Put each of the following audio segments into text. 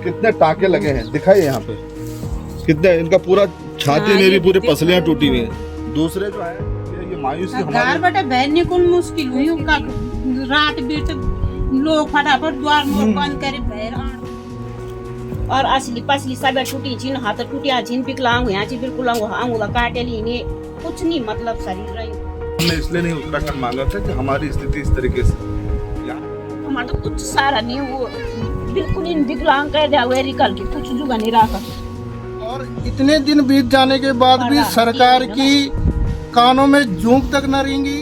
कितने टाके लगे हैं दिखाइए यहाँ पे, कितने इनका पूरा छाती मेरी पूरी पसलियां टूटी हुई हैं। दूसरे जो है ये मायूसी घर बैठे बहन को मुश्किल हुई उनका रात बीत लोग फटाफट द्वार मोर बंद करे बहर और असली पसली सब टूटी छिन हाथ टूटिया छिन पिकलांग हुआ छी बिल्कुल अंगूला काटेली ने कुछ नहीं मतलब शरीर रही। हमने इसलिए नहीं उत्तराखंड मांगा था कि हमारी स्थिति इस तरीके से हमारा तो कुछ सारा नहीं वो बिल्कुल इन विकलांग कर दिया हुआ निकल के कुछ जुगा नहीं रखा। और इतने दिन बीत जाने के बाद भी सरकार की कानों में जूं तक न रेंगी।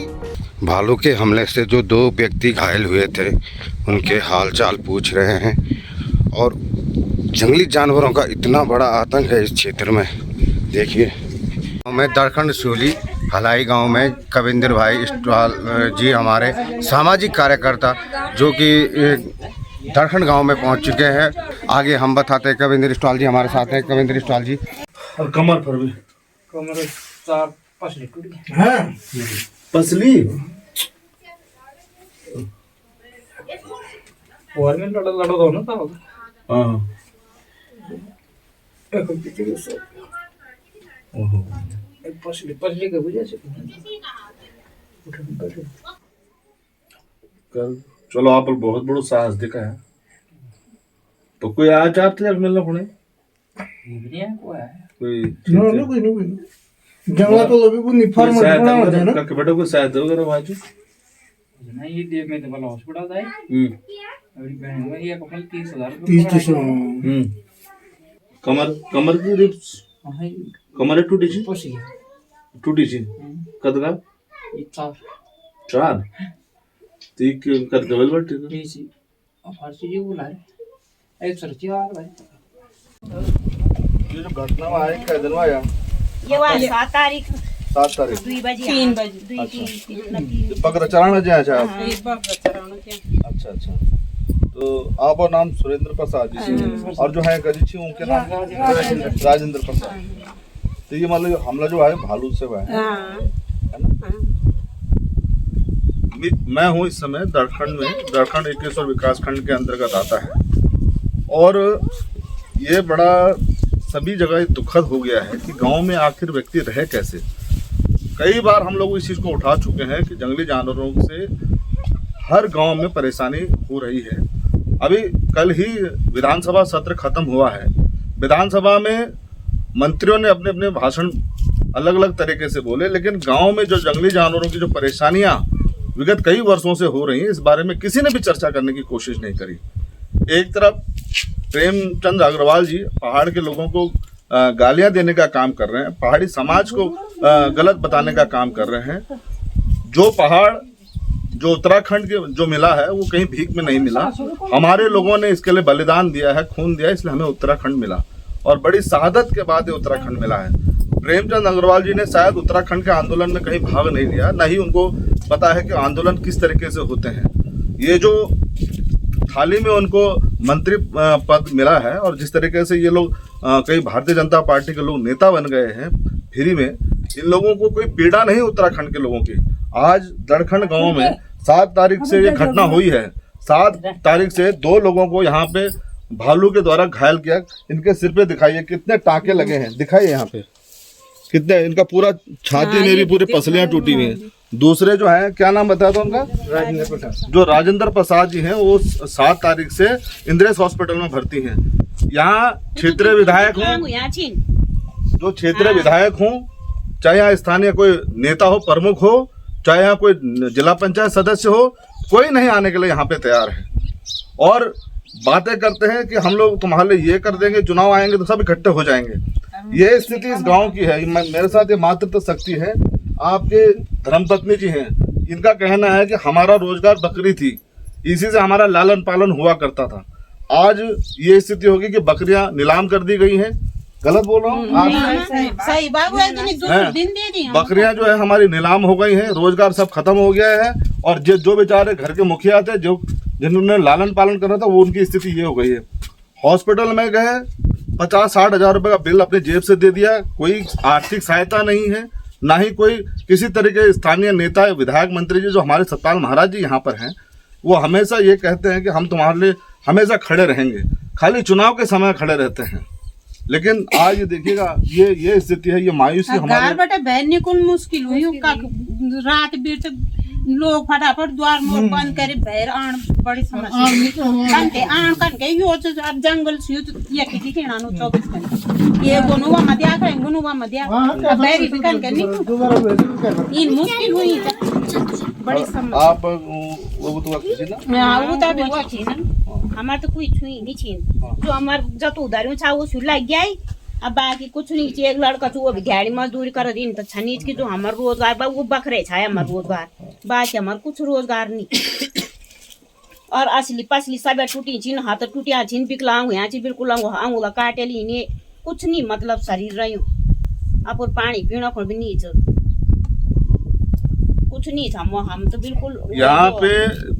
भालू के हमले से जो 2 व्यक्ति घायल हुए थे उनके हालचाल पूछ रहे हैं। और जंगली जानवरों का इतना बड़ा आतंक है इस क्षेत्र में। देखिए मैं दरखंड सूली हलाई गांव में कविंदर भाई स्टॉल जी हमारे सामाजिक कार्यकर्ता जो कि दरखंड गांव में पहुंच चुके हैं। आगे हम बताते हैं। कविंदर स्टॉल जी हमारे साथ हैं। कविंदर स्टॉल जी और कमर पर भी कमर 4 पसली टूट गई है पसली और में लड़ा दो ना था। हाँ एक पीछे के सो ओहो एक पसली के वजह से कल चलो आप बहुत बड़ो साहस दिखा है। तो कोई आ जाते हैं मिलना कोने ये को है कोई नो कोई जंगला तो अभी को निफार में बना हो जाए ना का बेटा कोई सहायता वगैरह बाजू ना ये देव में तो वाला हॉस्पिटल जाए अभी बहन में ये कमल 30,000 कमर की रिप्स हां कमर टूटी छी पसली कदगा ये 4 ठीक कर डबल बट पीसी और फारसी जी बोला है 104 भाई। ये जो घटना में आए कै दिन में आया ये हुआ 7 तारीख 7 तारीख 2 बजे 3 बजे बकरा चराना जाए अच्छा एक बार चराना के अच्छा अच्छा। तो आपका नाम सुरेंद्र प्रसाद जी और जो है कजी छी उनके नाम राजेंद्र प्रसाद। तो ये मतलब हमला जो है भालू से हुआ है ना। मैं हूँ इस समय दरखंड में दरखंड 21 विकास खंड के अंतर्गत आता है। और ये बड़ा सभी जगह दुखद हो गया है कि गांव में आखिर व्यक्ति रहे कैसे। कई बार हम लोग इस चीज़ को उठा चुके हैं कि जंगली जानवरों से हर गांव में परेशानी हो रही है। अभी कल ही विधानसभा सत्र खत्म हुआ है। विधानसभा में मंत्रियों ने अपने अपने भाषण अलग अलग तरीके से बोले, लेकिन गांव में जो जंगली जानवरों की जो परेशानियां विगत कई वर्षों से हो रही हैं इस बारे में किसी ने भी चर्चा करने की कोशिश नहीं करी। एक तरफ प्रेमचंद अग्रवाल जी पहाड़ के लोगों को गालियां देने का काम कर रहे हैं, पहाड़ी समाज को गलत बताने का काम कर रहे हैं। जो पहाड़ जो उत्तराखंड के जो मिला है वो कहीं भीख में नहीं मिला। हमारे लोगों ने इसके लिए बलिदान दिया है, खून दिया है, इसलिए हमें उत्तराखंड मिला और बड़ी शहादत के बाद ये उत्तराखंड मिला है। प्रेमचंद अग्रवाल जी ने शायद उत्तराखंड के आंदोलन में कहीं भाग नहीं लिया, न ही उनको पता है कि आंदोलन किस तरीके से होते हैं। ये जो थाली में उनको मंत्री पद मिला है और जिस तरीके से ये लोग कई भारतीय जनता पार्टी के लोग नेता बन गए हैं फ्री में, इन लोगों को कोई पीड़ा नहीं उत्तराखंड के लोगों की। आज दरखंड गांव में 7 तारीख से ये घटना हुई है। 7 तारीख से 2 लोगों को यहाँ पे भालू के द्वारा घायल किया। इनके सिर पे दिखाइए कितने टाके लगे हैं, दिखाइए यहाँ पे कितने, इनका पूरा छाती मेरी पूरी पसलियां टूटी हुई हैं। दूसरे जो है क्या नाम बताया था उनका, राजेंद्र प्रसाद। जो राजेंद्र प्रसाद जी हैं वो 7 तारीख से इंद्रेश हॉस्पिटल में भर्ती हैं। यहाँ क्षेत्रीय विधायक हूँ, जो क्षेत्रीय विधायक हूँ, चाहे यहाँ स्थानीय कोई नेता हो, प्रमुख हो, चाहे यहाँ कोई जिला पंचायत सदस्य हो, कोई नहीं आने के लिए यहाँ पे तैयार है। और बातें करते हैं कि हम लोग तुम्हारे लिए ये कर देंगे, चुनाव आएंगे तो सब इकट्ठे हो जाएंगे। ये स्थिति इस गांव की है। मेरे साथ ये मातृत्व शक्ति है, आपके धर्मपत्नी जी हैं, इनका कहना है कि हमारा रोजगार बकरी थी, इसी से हमारा लालन पालन हुआ करता था। आज ये स्थिति होगी कि बकरियां नीलाम कर दी गई हैं। गलत बोल रहा हूँ? सही बाबू एक दिन दे दी बकरियां जो है हमारी नीलाम हो गई हैं, रोजगार सब खत्म हो गया है। और जो बेचारे घर के मुखिया थे, जो जिन्होंने लालन पालन करना था, वो उनकी स्थिति ये हो गई है। हॉस्पिटल में गए, 50-60 हजार रुपए का बिल अपने जेब से दे दिया। कोई आर्थिक सहायता नहीं है, ना ही कोई किसी तरीके स्थानीय नेता विधायक मंत्री जी जो हमारे सतपाल महाराज जी यहाँ पर हैं, वो हमेशा ये कहते हैं कि हम तुम्हारे लिए हमेशा खड़े रहेंगे, खाली चुनाव के समय खड़े रहते हैं। लेकिन आज देखिएगा ये स्थिति है, ये मायूसी घर हमारे बैठे बहन कुल मुश्किल हुई रात बीत लोग फटाफट द्वार मोर बंद करे बहर आन बड़ी समस्या कंटे आन कंटे यो अब जंगल से ये की के नानो 24 घंटे ये गोनुवा मध्या का गोनुवा मध्या बहरी भी कन के नहीं इन मुश्किल हुई बड़ी समस्या। आप वो तो किसी ना हां वो तो भी थी ना हमार तो कोई छुई नहीं छीन जो हमार जत उधार छा वो सुल लग गया अब बाकी कुछ नहीं चाहिए। एक लड़का जो वो भी गाड़ी मजदूरी कर दिन तो छनीज की जो हमार रोजगार बा वो बकरे छाया हमार रोजगार बाकी हमार कुछ रोजगार नहीं। और असली पसली सब टूटी छिन हाथ टूटिया छिन विकलांग यहाँ छी बिल्कुल अंगूला काटे ली कुछ नहीं मतलब शरीर रही अब और पानी पीना को भी नहीं कुछ नहीं था। हम तो बिल्कुल यहाँ पे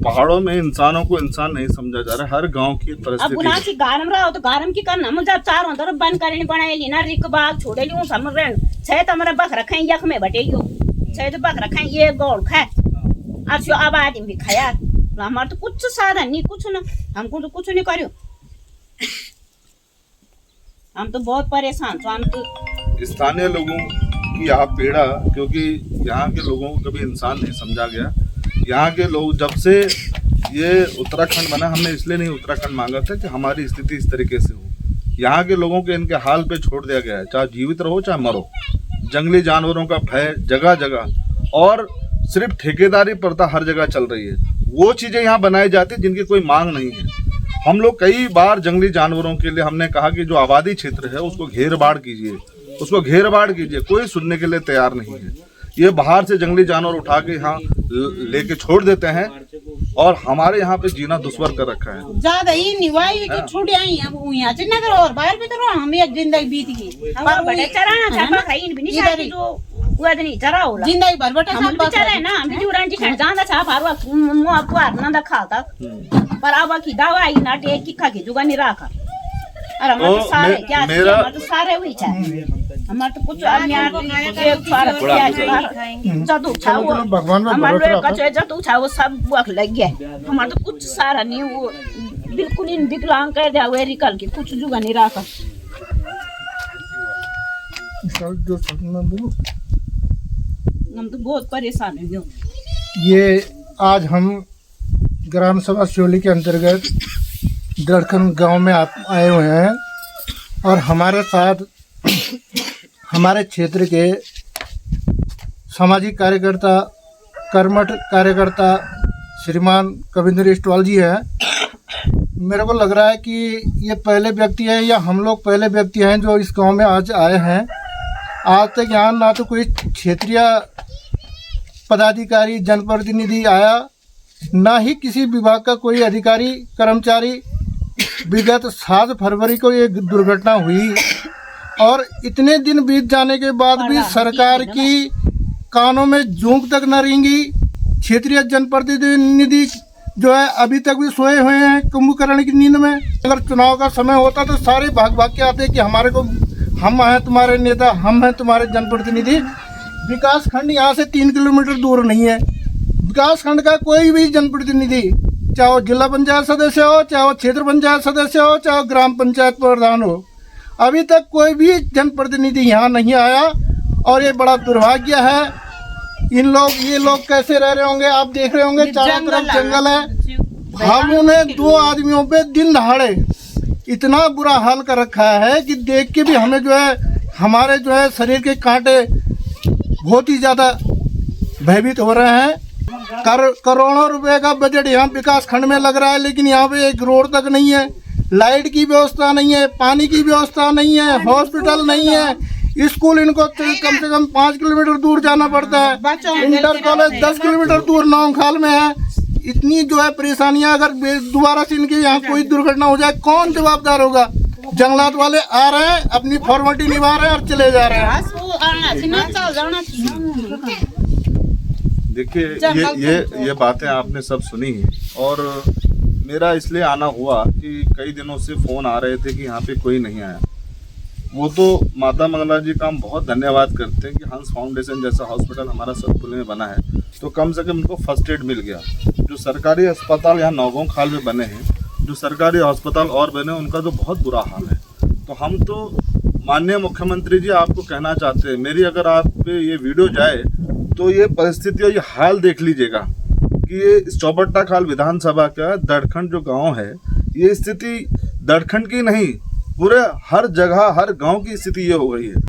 पहाड़ों में इंसानों को इंसान नहीं समझा जा रहा। हर गांव की अब परिस्थिति गुना की गारम रहा हो तो गारम की करना मुझे चारों तरफ बंद करने बनाए ली ना रिक बाग छोड़े ली हम रेण छे तो हमारा बक रखे यख में बटे यो छे तो बक रखे ये गोल खाए आज आबादी भी खाया हमारे तो कुछ साधन नहीं कुछ ना हमको तो कुछ नहीं करो हम तो बहुत परेशान तो हम तो स्थानीय लोगों की यहाँ पीड़ा, क्योंकि यहाँ के लोगों को कभी इंसान नहीं समझा गया। यहाँ के लोग जब से ये उत्तराखंड बना, हमने इसलिए नहीं उत्तराखंड मांगा था कि हमारी स्थिति इस तरीके से हो। यहाँ के लोगों के इनके हाल पे छोड़ दिया गया है, चाहे जीवित रहो चाहे मरो। जंगली जानवरों का भय जगह जगह और सिर्फ ठेकेदारी प्रथा हर जगह चल रही है। वो चीज़ें यहाँ बनाई जाती है जिनकी कोई मांग नहीं है। हम लोग कई बार जंगली जानवरों के लिए हमने कहा कि जो आबादी क्षेत्र है उसको घेर बाड़ कीजिए, उसको घेर बाड़ कीजिए, कोई सुनने के लिए तैयार नहीं है। ये बाहर से जंगली जानवर उठा के यहाँ लेके छोड़ देते हैं और हमारे यहाँ पे जीना दुश्वार कर रखा है। ज्यादा ही निवाई की छुड़ी आई अब यहाँ से नगर और बाहर भी तो हम एक जिंदगी बीत गई और बड़े चराना छापा खाई भी नहीं शादी जो वो नहीं चरा होला जिंदगी भर बटे हम भी चले ना हम भी जुरान जी खड़ जांदा छा फारवा मो अपवार नंदा खाता पर अब की दवाई ना टेक की खा के जुगा नहीं रखा। और हम तो सारे क्या हम तो सारे हुई चाहे हमार तो कुछ एक फार क्या जदू छाओ हमारे कचो जदू छाओ सब वक लग गया हमार तो कुछ सारा नहीं वो बिल्कुल इन विकलांग कर दिया वेरी कल के कुछ जुगा नहीं रखा। हम तो बहुत परेशान हैं। ये आज हम ग्राम सभा सियोली के अंतर्गत दरखन गांव में आए हुए हैं और हमारे साथ हमारे क्षेत्र के सामाजिक कार्यकर्ता कर्मठ कार्यकर्ता श्रीमान कविंद्र स्टवाल जी हैं। मेरे को लग रहा है कि ये पहले व्यक्ति हैं या हम लोग पहले व्यक्ति हैं जो इस गांव में आज आए हैं। आज तक यहाँ ना तो कोई क्षेत्रीय पदाधिकारी जनप्रतिनिधि आया, ना ही किसी विभाग का कोई अधिकारी कर्मचारी। विगत 7 फरवरी को ये दुर्घटना हुई और इतने दिन बीत जाने के बाद भी सरकार की कानों में जूंक तक न रेंगी। क्षेत्रीय जनप्रतिनिधि जो है अभी तक भी सोए हुए हैं कुंभकर्ण की नींद में। अगर चुनाव का समय होता तो सारे भाग भाग के आते कि हमारे को हम हैं तुम्हारे नेता, हम हैं तुम्हारे जनप्रतिनिधि। विकास खंड यहाँ से 3 किलोमीटर दूर नहीं है। विकास खंड का कोई भी जनप्रतिनिधि, चाहे वो जिला पंचायत सदस्य हो, चाहे वो क्षेत्र पंचायत सदस्य हो, चाहे वो ग्राम पंचायत प्रधान हो, अभी तक कोई भी जनप्रतिनिधि यहाँ नहीं आया और ये बड़ा दुर्भाग्य है। ये लोग कैसे रह रहे होंगे, आप देख रहे होंगे चारों तरफ जंगल है। भालू ने 2 आदमियों पे दिन दहाड़े इतना बुरा हाल कर रखा है कि देख के भी हमें जो है हमारे जो है शरीर के कांटे बहुत ही ज़्यादा भयभीत हो रहे हैं। करोड़ों रुपए का बजट यहाँ विकास खंड में लग रहा है, लेकिन यहाँ पे एक रोड तक नहीं है, लाइट की व्यवस्था नहीं है, पानी की व्यवस्था नहीं है, हॉस्पिटल नहीं है। स्कूल इनको कम से कम 5 किलोमीटर दूर जाना पड़ता है। इंटर कॉलेज 10 किलोमीटर दूर नौखाल में है। इतनी जो है परेशानियां, अगर दोबारा से इनके यहाँ कोई दुर्घटना हो जाए कौन जवाबदार होगा? जंगलात वाले आ रहे हैं, अपनी फॉर्मेलिटी निभा रहे हैं और चले जा रहे हैं। देखिए ये बातें आपने सब सुनी है और मेरा इसलिए आना हुआ कि कई दिनों से फ़ोन आ रहे थे कि यहाँ पे कोई नहीं आया। वो तो माता मंगला जी का हम बहुत धन्यवाद करते हैं कि हंस फाउंडेशन जैसा हॉस्पिटल हमारा सतपुली में बना है तो कम से कम उनको फर्स्ट एड मिल गया। जो सरकारी अस्पताल यहाँ नौगांव खाल में बने हैं, जो सरकारी अस्पताल और बने उनका तो बहुत बुरा हाल है। तो हम तो माननीय मुख्यमंत्री जी आपको कहना चाहते हैं, मेरी अगर आप पे ये वीडियो जाए तो ये परिस्थिति और ये हाल देख लीजिएगा कि ये चौबट्टा खाल विधानसभा का दड़खंड जो गांव है, ये स्थिति दड़खंड की नहीं पूरे हर जगह हर गांव की स्थिति ये हो गई है।